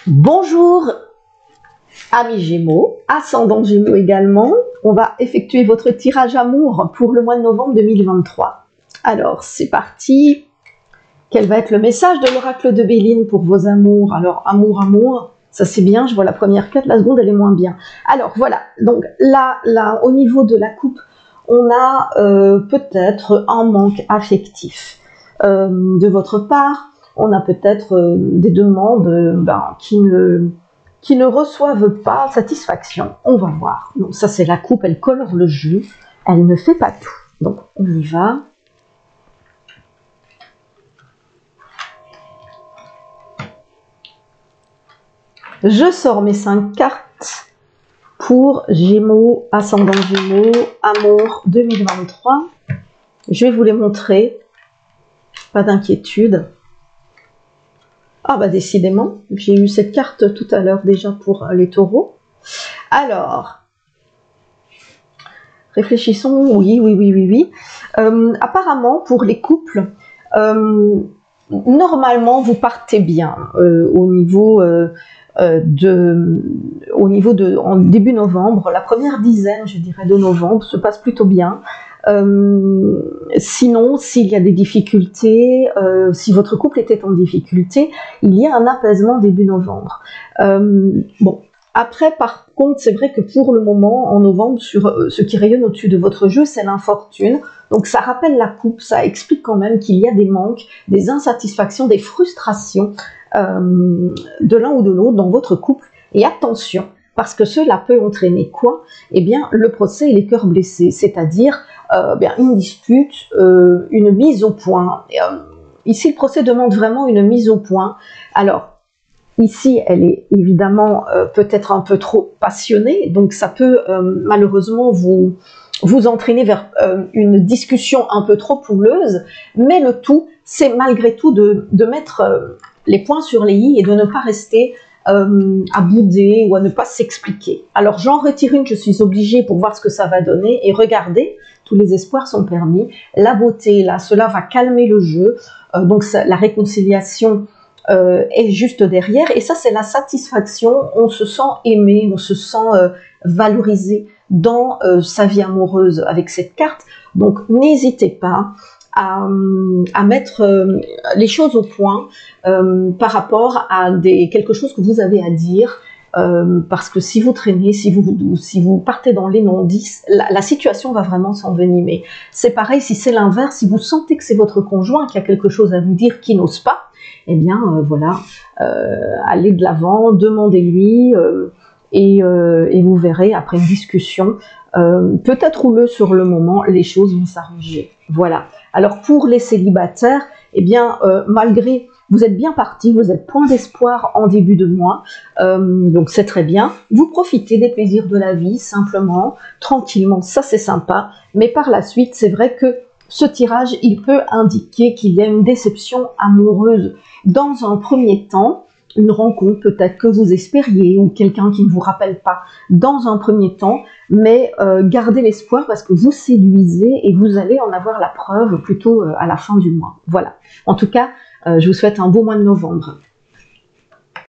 Bonjour amis Gémeaux, ascendant Gémeaux également. On va effectuer votre tirage amour pour le mois de novembre 2023. Alors c'est parti. Quel va être le message de l'oracle de Béline pour vos amours? Alors amour, ça c'est bien, je vois la première carte, la seconde elle est moins bien. Alors voilà, donc là au niveau de la coupe, on a peut-être un manque affectif de votre part. On a peut-être des demandes qui ne reçoivent pas satisfaction. On va voir. Donc ça c'est la coupe, elle colore le jeu, elle ne fait pas tout. Donc on y va. Je sors mes 5 cartes pour Gémeaux, ascendant Gémeaux, amour 2023. Je vais vous les montrer. Pas d'inquiétude. Ah bah décidément, j'ai eu cette carte tout à l'heure déjà pour les taureaux. Alors, réfléchissons, oui. Apparemment, pour les couples, normalement, vous partez bien au niveau en début novembre. La première dizaine, je dirais, de novembre se passe plutôt bien. Sinon, s'il y a des difficultés, si votre couple était en difficulté, il y a un apaisement début novembre. Bon, après, par contre, c'est vrai que pour le moment, en novembre, sur ce qui rayonne au-dessus de votre jeu, c'est l'infortune. Donc ça rappelle la coupe, ça explique quand même qu'il y a des manques, des insatisfactions, des frustrations de l'un ou de l'autre dans votre couple. Et attention, parce que cela peut entraîner quoi? Eh bien, le procès et les cœurs blessés, c'est-à-dire une dispute, une mise au point. Ici, le procès demande vraiment une mise au point. Alors, ici, elle est évidemment peut-être un peu trop passionnée, donc ça peut malheureusement vous entraîner vers une discussion un peu trop houleuse, mais le tout, c'est malgré tout de mettre les points sur les i et de ne pas rester à bouder ou à ne pas s'expliquer. Alors j'en retire une, je suis obligée pour voir ce que ça va donner, et regardez, tous les espoirs sont permis, la beauté là, cela va calmer le jeu, donc la réconciliation est juste derrière, et ça c'est la satisfaction, on se sent aimé, on se sent valorisé dans sa vie amoureuse avec cette carte. Donc n'hésitez pas à mettre les choses au point par rapport à quelque chose que vous avez à dire, parce que si vous traînez, si vous partez dans les non-dits, la situation va vraiment s'envenimer. C'est pareil si c'est l'inverse, si vous sentez que c'est votre conjoint qui a quelque chose à vous dire, qui n'ose pas, eh bien voilà, allez de l'avant, demandez-lui, et vous verrez, après une discussion, peut-être houleuse sur le moment, les choses vont s'arranger. Voilà. Alors pour les célibataires, eh bien malgré, vous êtes bien parti, vous êtes point d'espoir en début de mois, donc c'est très bien. Vous profitez des plaisirs de la vie, simplement, tranquillement, ça c'est sympa. Mais par la suite, c'est vrai que ce tirage, il peut indiquer qu'il y a une déception amoureuse. Dans un premier temps, une rencontre peut-être que vous espériez, ou quelqu'un qui ne vous rappelle pas dans un premier temps, mais gardez l'espoir parce que vous séduisez et vous allez en avoir la preuve plutôt à la fin du mois. Voilà. En tout cas, je vous souhaite un beau mois de novembre.